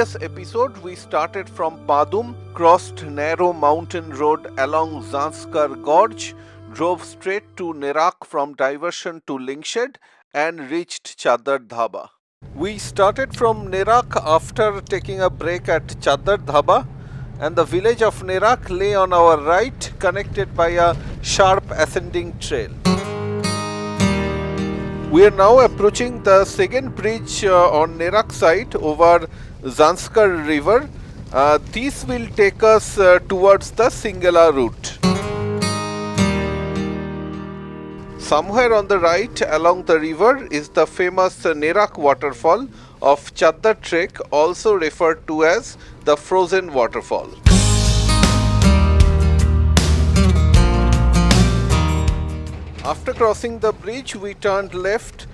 previous episode, we started from Padum, crossed narrow mountain road along Zanskar Gorge, drove straight to Nerak from diversion to Lingshed and reached Chadar Dhaba. We started from Nerak after taking a break at Chadar Dhaba, and the village of Nerak lay on our right, connected by a sharp ascending trail. We are now approaching the second bridge on Nerak side over Zanskar river. This will take us towards the Singala route. Somewhere on the right along the river is the famous Nerak waterfall of Chadar Trek, also referred to as the Frozen Waterfall. After crossing the bridge, we turned left,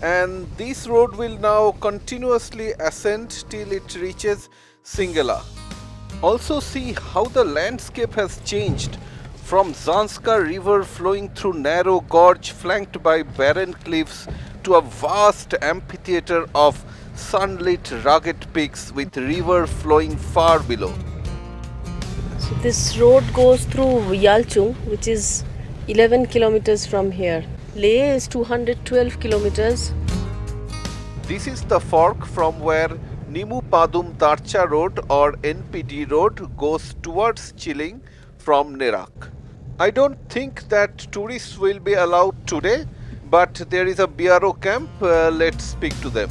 and this road will now continuously ascend till it reaches Singala. Also see how the landscape has changed from Zanskar river flowing through narrow gorge flanked by barren cliffs to a vast amphitheater of sunlit rugged peaks with river flowing far below. So this road goes through Yalchung, which is 11 kilometers from here. Leh is 212 kilometers. This is the fork from where Nimu Padum Darcha Road or NPD Road goes towards Chiling from Nerak. I don't think that tourists will be allowed today, but there is a BRO camp. Let's speak to them.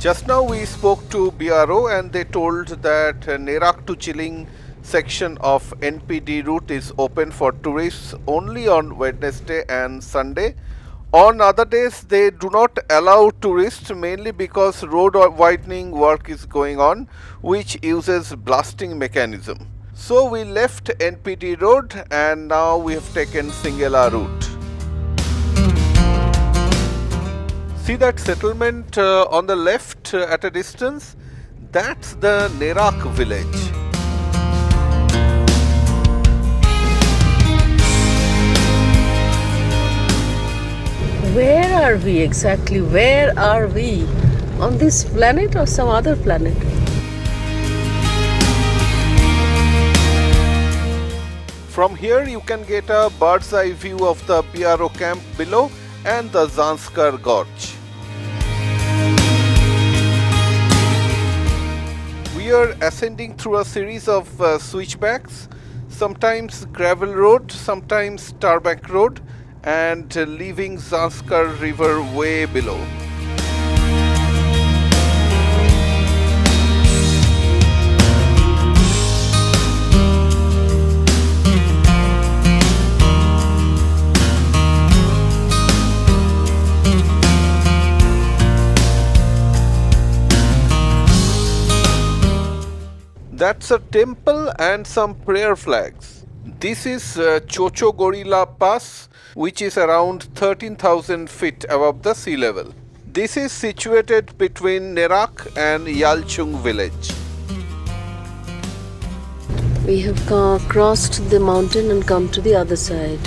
Just now we spoke to BRO and they told that Nerak to Chiling section of NPD route is open for tourists only on Wednesday and Sunday. On other days they do not allow tourists, mainly because road widening work is going on, which uses blasting mechanism. So we left NPD road and now we have taken Singala route. See that settlement on the left at a distance? That's the Nerak village. Where are we exactly? Where are we? On this planet or some other planet? From here you can get a bird's eye view of the BRO camp below and the Zanskar Gorge. We are ascending through a series of switchbacks, sometimes gravel road, sometimes tarmac road, and leaving Zanskar river way below. That's a temple and some prayer flags. This is Chocho Gorilla Pass, which is around 13,000 feet above the sea level. This is situated between Nerak and Yalchung village. We have crossed the mountain and come to the other side.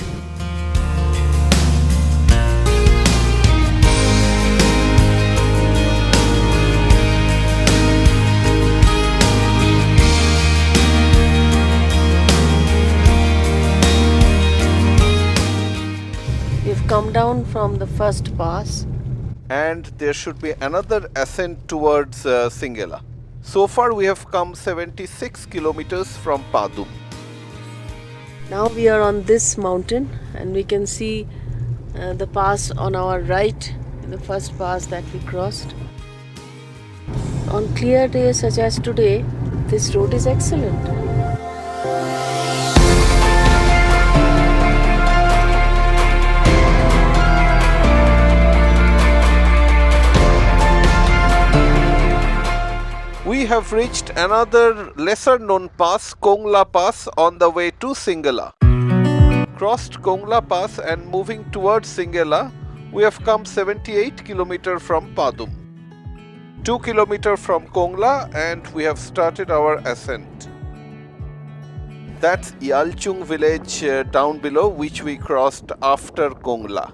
Come down from the first pass, and there should be another ascent towards Singala. So far we have come 76 kilometers from Padum. Now we are on this mountain and we can see the pass on our right, the first pass that we crossed. On clear days such as today, this road is excellent. We have reached another lesser known pass, Kongla Pass, on the way to Singala. Crossed Kongla Pass and moving towards Singala, we have come 78 km from Padum. 2 km from Kongla and we have started our ascent. That's Yalchung village down below, which we crossed after Kongla.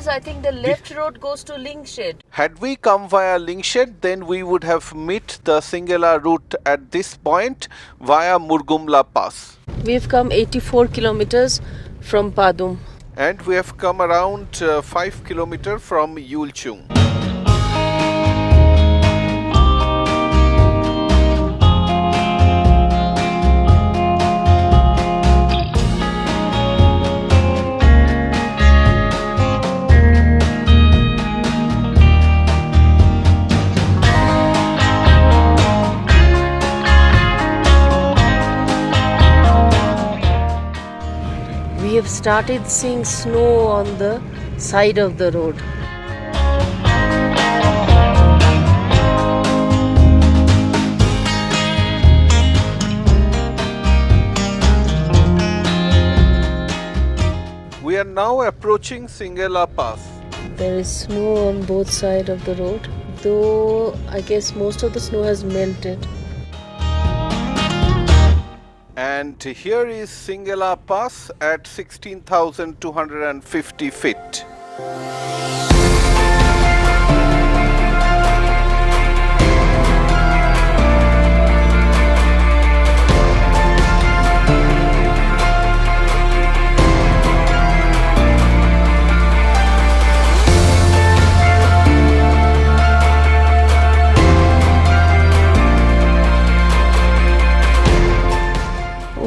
is, I think, the left road goes to Lingshed. Had we come via Lingshed, then we would have met the Singala route at this point via Murgumla Pass. We've come 84 kilometers from Padum. And we have come around 5 kilometers from Yulchung. We have started seeing snow on the side of the road. We are now approaching Singala Pass. There is snow on both sides of the road, though I guess most of the snow has melted. And here is Singala Pass at 16,250 feet.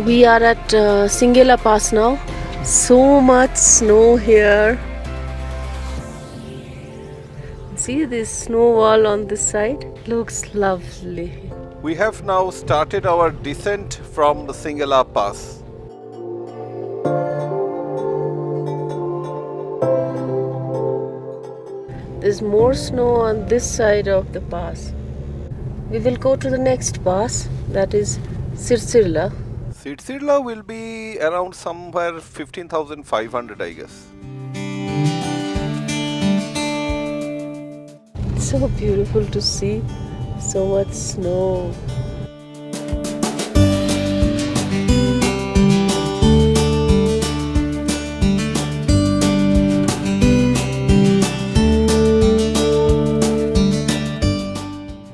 We are at Singala Pass now. So much snow here. See this snow wall on this side? Looks lovely. We have now started our descent from the Singala Pass. There's more snow on this side of the pass. We will go to the next pass, that is Sitla. Sitla will be around somewhere 15,500, I guess. So beautiful to see. So much snow.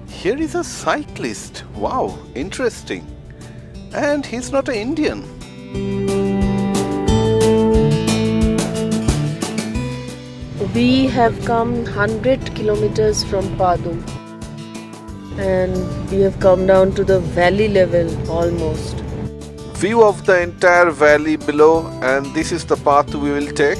Here is a cyclist. Wow, interesting. And he's not an Indian. We have come 100 kilometers from Padum and we have come down to the valley level almost. View of the entire valley below, and this is the path we will take.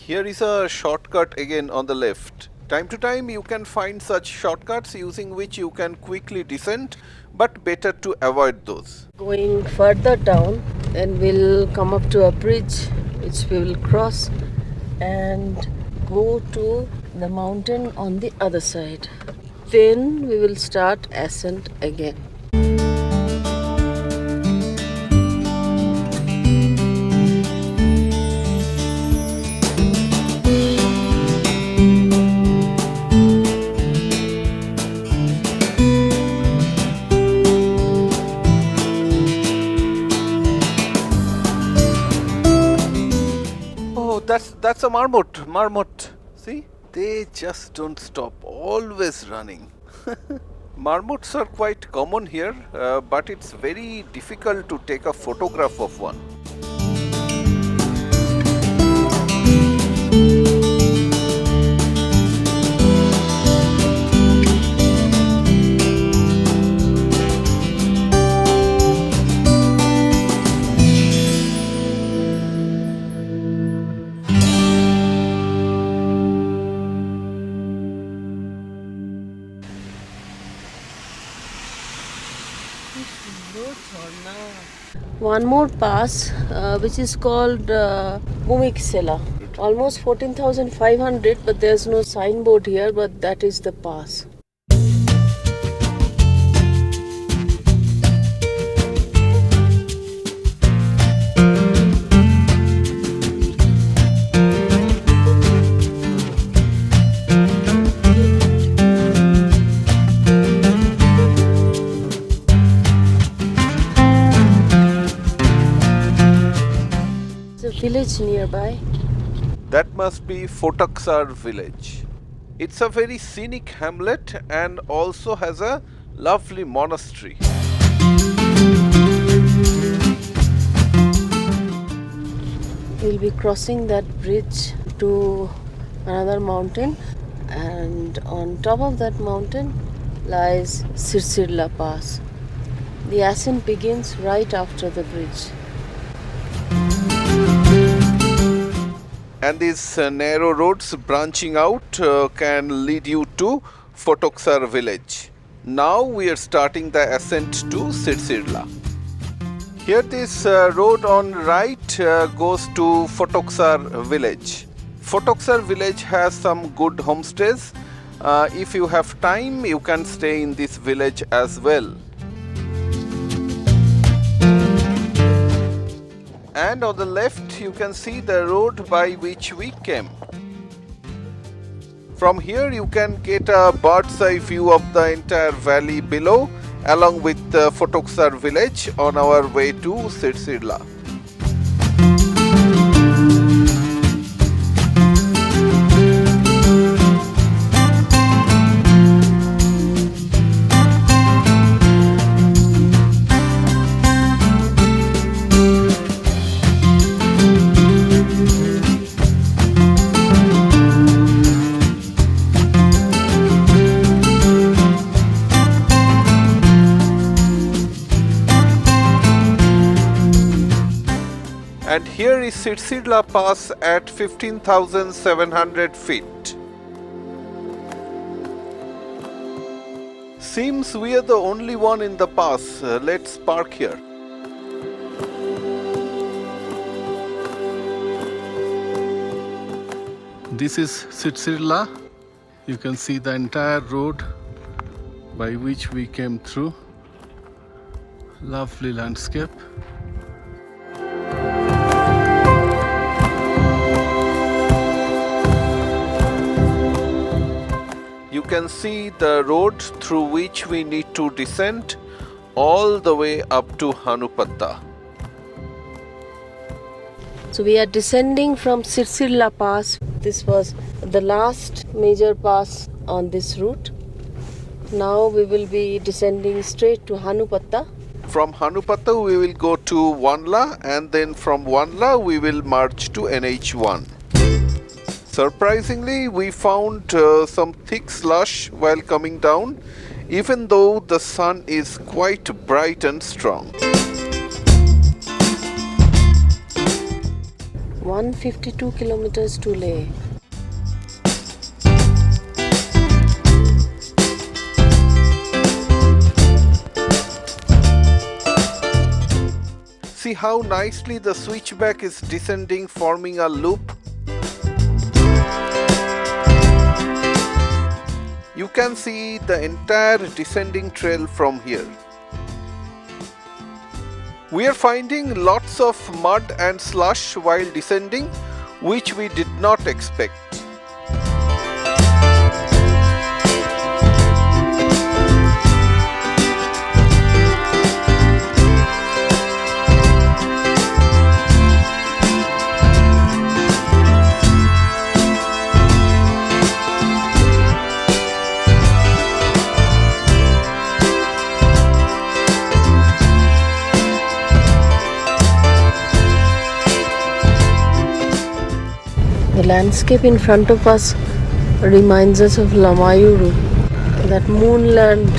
Here is a shortcut again on the left. Time to time you can find such shortcuts using which you can quickly descend, but better to avoid those. Going further down, then we'll come up to a bridge which we will cross and go to the mountain on the other side. Then we will start ascent again. That's a marmot. See, they just don't stop, always running. Marmots are quite common here, but it's very difficult to take a photograph of one. One more pass which is called Bumiksela. Almost 14,500, but there's no signboard here, but that is the pass. village nearby. That must be Fotaksar village. It's a very scenic hamlet and also has a lovely monastery. We'll be crossing that bridge to another mountain, and on top of that mountain lies Sitla Pass. The ascent begins right after the bridge. And these narrow roads branching out can lead you to Fotoksar village. Now we are starting the ascent to Sirla. Here this road on right goes to Fotoksar village. Fotoksar village has some good homestays. If you have time, you can stay in this village as well. And on the left you can see the road by which we came. From here you can get a bird's eye view of the entire valley below along with Fotoksar village on our way to Sirla. And here is Sitla Pass at 15,700 feet. Seems we are the only one in the pass. Let's park here. This is Sitla. You can see the entire road by which we came through. Lovely landscape. You can see the road through which we need to descend all the way up to Hanupata. So we are descending from Sitla Pass. This was the last major pass on this route. Now we will be descending straight to Hanupata. From Hanupata we will go to Wanla, and then from Wanla we will march to NH1. Surprisingly, we found some thick slush while coming down, even though the sun is quite bright and strong. 152 kilometers to Leh. See how nicely the switchback is descending, forming a loop. You can see the entire descending trail from here. We are finding lots of mud and slush while descending, which we did not expect. The landscape in front of us reminds us of Lamayuru, that moonland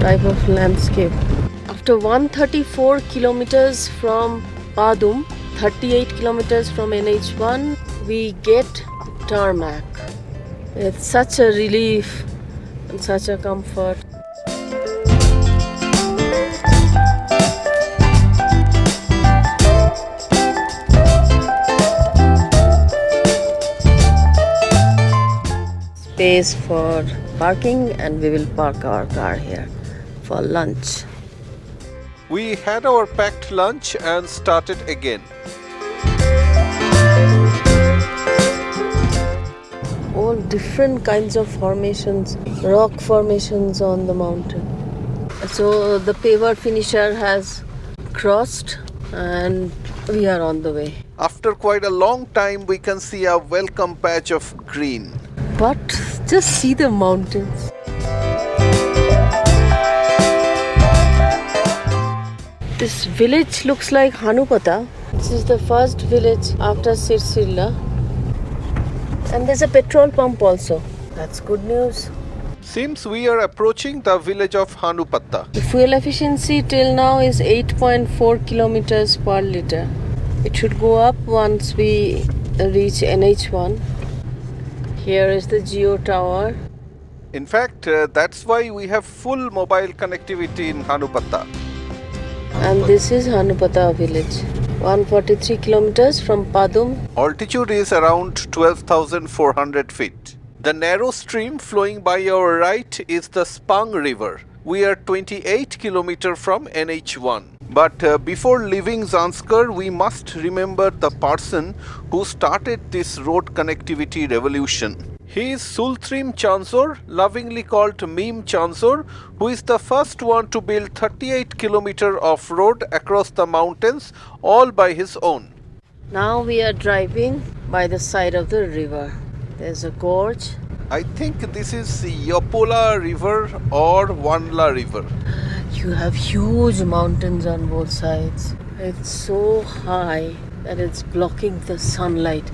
type of landscape. After 134 kilometers from Padum, 38 kilometers from NH1, we get tarmac. It's such a relief and such a comfort. Space for parking, and we will park our car here for lunch. We had our packed lunch and started again. All different kinds of formations, rock formations on the mountain. So the paver finisher has crossed and we are on the way. After quite a long time, we can see a welcome patch of green. But just see the mountains. This village looks like Hanupata. This is the first village after Sitla. And there's a petrol pump also. That's good news. Seems we are approaching the village of Hanupata. The fuel efficiency till now is 8.4 kilometers per liter. It should go up once we reach NH1. Here is the Geo Tower. In fact, that's why we have full mobile connectivity in Hanupata. And this is Hanupata village. 143 kilometers from Padum. Altitude is around 12,400 feet. The narrow stream flowing by our right is the Spang River. We are 28 kilometers from NH1. But before leaving Zanskar, we must remember the person who started this road connectivity revolution. He is Sultrim Chansor, lovingly called Meme Chansor, who is the first one to build 38 kilometers of road across the mountains all by his own. Now we are driving by the side of the river. There's a gorge. I think this is Yapola River or Wanla River. You have huge mountains on both sides. It's so high that it's blocking the sunlight.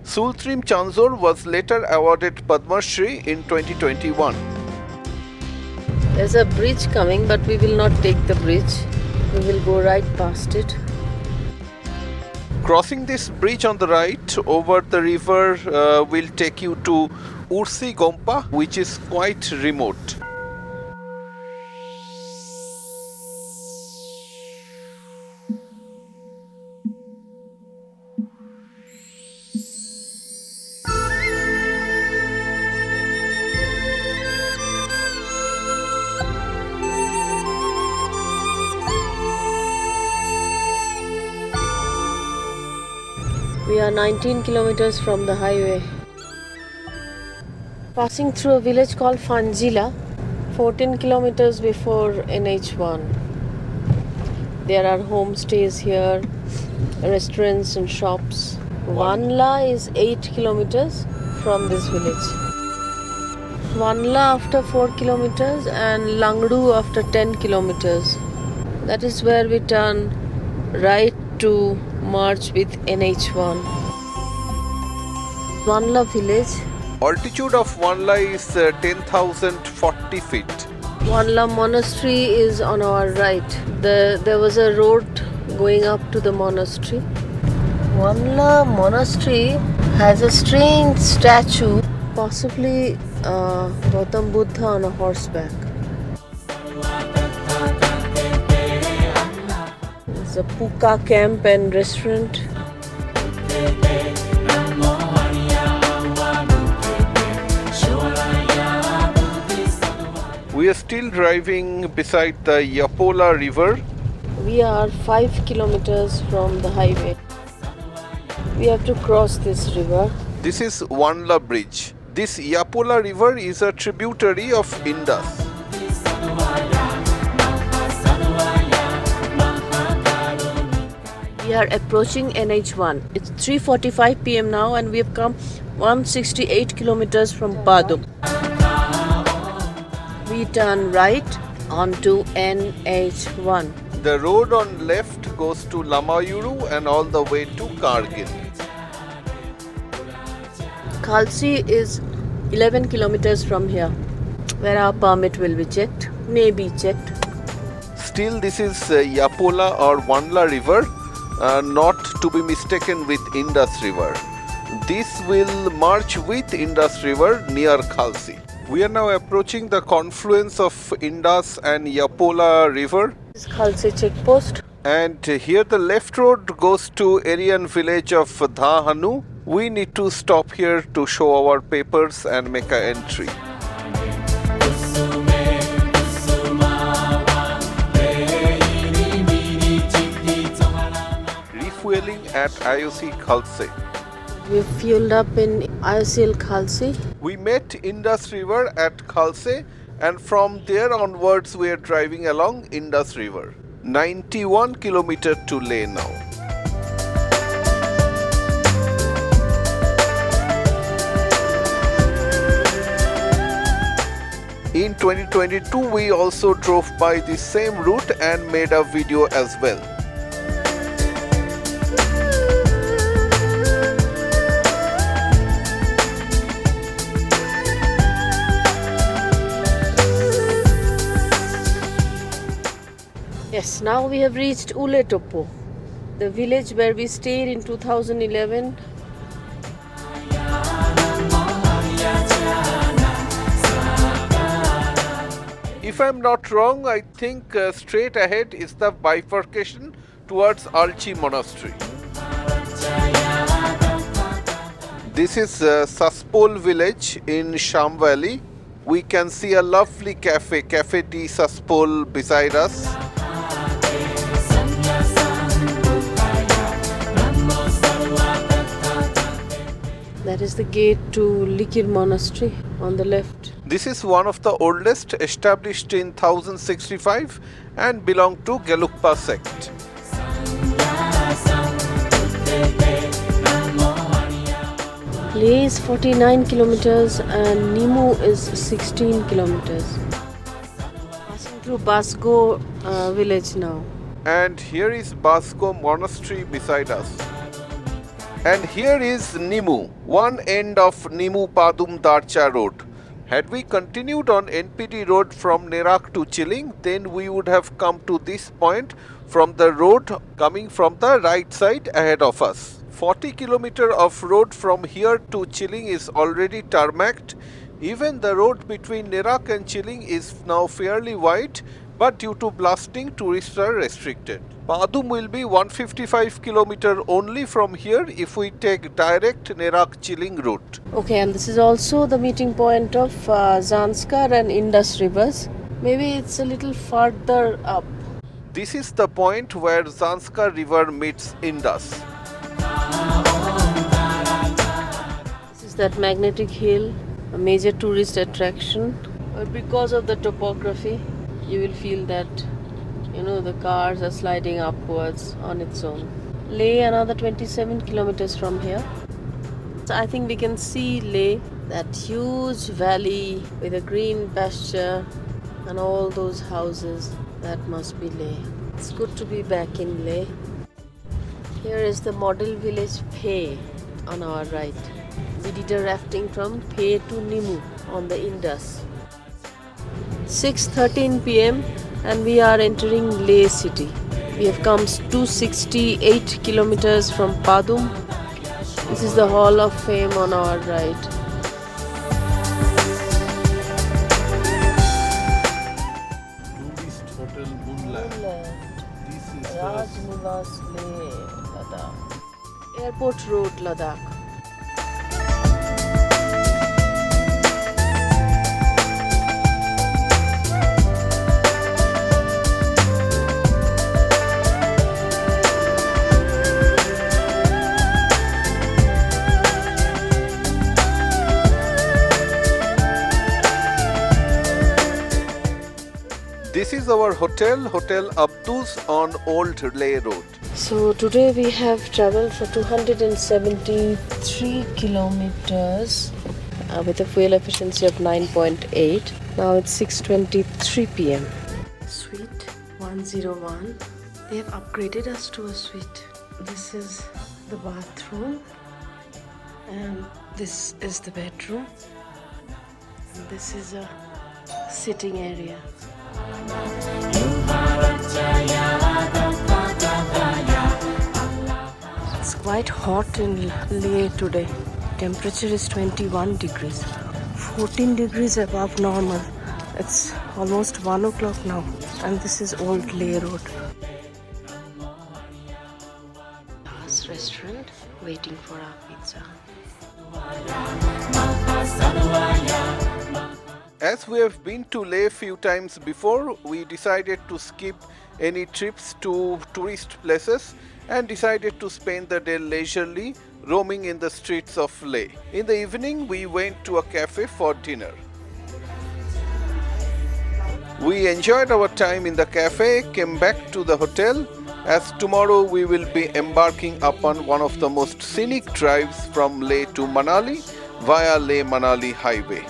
Sultrim Chansor was later awarded Padma Shri in 2021. There's a bridge coming, but we will not take the bridge. We will go right past it. Crossing this bridge on the right over the river will take you to Ursi Gompa, which is quite remote. We are 19 kilometers from the highway. Passing through a village called Fanjila, 14 kilometers before NH1. There are homestays here, restaurants and shops. Wanla is 8 kilometers from this village. Wanla after 4 kilometers and Langdu after 10 kilometers. That is where we turn right to merge with NH1. Wanla village. Altitude of Wanla is 10,040 feet. Wanla monastery is on our right. There was a road going up to the monastery. Wanla monastery has a strange statue, possibly Gautam Buddha on a horseback. It's a puka camp and restaurant. We are still driving beside the Yapola River. We are 5 kilometers from the highway. We have to cross this river. This is Wanla Bridge. This Yapola River is a tributary of Indus. We are approaching NH1. It's 3:45 p.m. now and we have come 168 kilometers from Padum. We turn right onto NH1. The road on left goes to Lamayuru and all the way to Kargil. Khalsi is 11 kilometers from here, where our permit will be checked, may be checked. Still, this is Yapola or Wanla River, not to be mistaken with Indus River. This will merge with Indus River near Khalsi. We are now approaching the confluence of Indus and Yapola River. This is Khalsi checkpost. And here the left road goes to Aryan village of Dhahanu. We need to stop here to show our papers and make an entry. Refueling at IOC Khalse. We fueled up in IOCL Khalsi. We met Indus River at Khalse and from there onwards we are driving along Indus River. 91 kilometers to Leh now. In 2022, we also drove by the same route and made a video as well. Yes, now we have reached Ule Topo, the village where we stayed in 2011. If I'm not wrong, I think straight ahead is the bifurcation towards Alchi Monastery. This is Saspol village in Sham Valley. We can see a lovely cafe, Cafe di Saspol, beside us. That is the gate to Likir Monastery on the left. This is one of the oldest, established in 1065 and belonged to Gelugpa sect. Leh is 49 kilometers and Nimu is 16 kilometers. Passing through Basgo village now. And here is Basco Monastery beside us. And here is Nimu, one end of Nimu Padum Darcha road. Had we continued on NPT road from Nerak to Chiling, then we would have come to this point from the road coming from the right side ahead of us. 40 kilometers of road from here to Chiling is already tarmacked. Even the road between Nerak and Chiling is now fairly wide, but due to blasting, tourists are restricted. Padum will be 155 kilometers only from here if we take direct Nerak-Chiling route. Okay, and this is also the meeting point of Zanskar and Indus rivers. Maybe it's a little further up. This is the point where Zanskar river meets Indus. This is that magnetic hill, a major tourist attraction. But because of the topography, you will feel that the cars are sliding upwards on its own. Leh another 27 kilometers from here. So I think we can see Leh, that huge valley with a green pasture and all those houses. That must be Leh. It's good to be back in Leh. Here is the model village Phe on our right. We did a rafting from Phe to Nimu on the Indus. 6:13 p.m. and we are entering Leh city. We have come 268 kilometers from Padum. This is the Hall of Fame on our right. Tourist Hotel Moonland. This is Rajnivas Leh, Ladakh. Airport Road, Ladakh. This is our hotel, Hotel Abdus on Old Leh Road. So today we have traveled for 273 kilometers with a fuel efficiency of 9.8. Now it's 6:23 p.m. Suite 101. They have upgraded us to a suite. This is the bathroom and this is the bedroom. And this is a sitting area. It's quite hot in Leh today. Temperature is 21 degrees, 14 degrees above normal. It's almost 1 o'clock now, and this is Old Leh Road. Last restaurant, waiting for our pizza. As we have been to Leh few times before, we decided to skip any trips to tourist places and decided to spend the day leisurely roaming in the streets of Leh. In the evening, we went to a cafe for dinner. We enjoyed our time in the cafe, came back to the hotel, as tomorrow we will be embarking upon one of the most scenic drives from Leh to Manali via Leh Manali highway.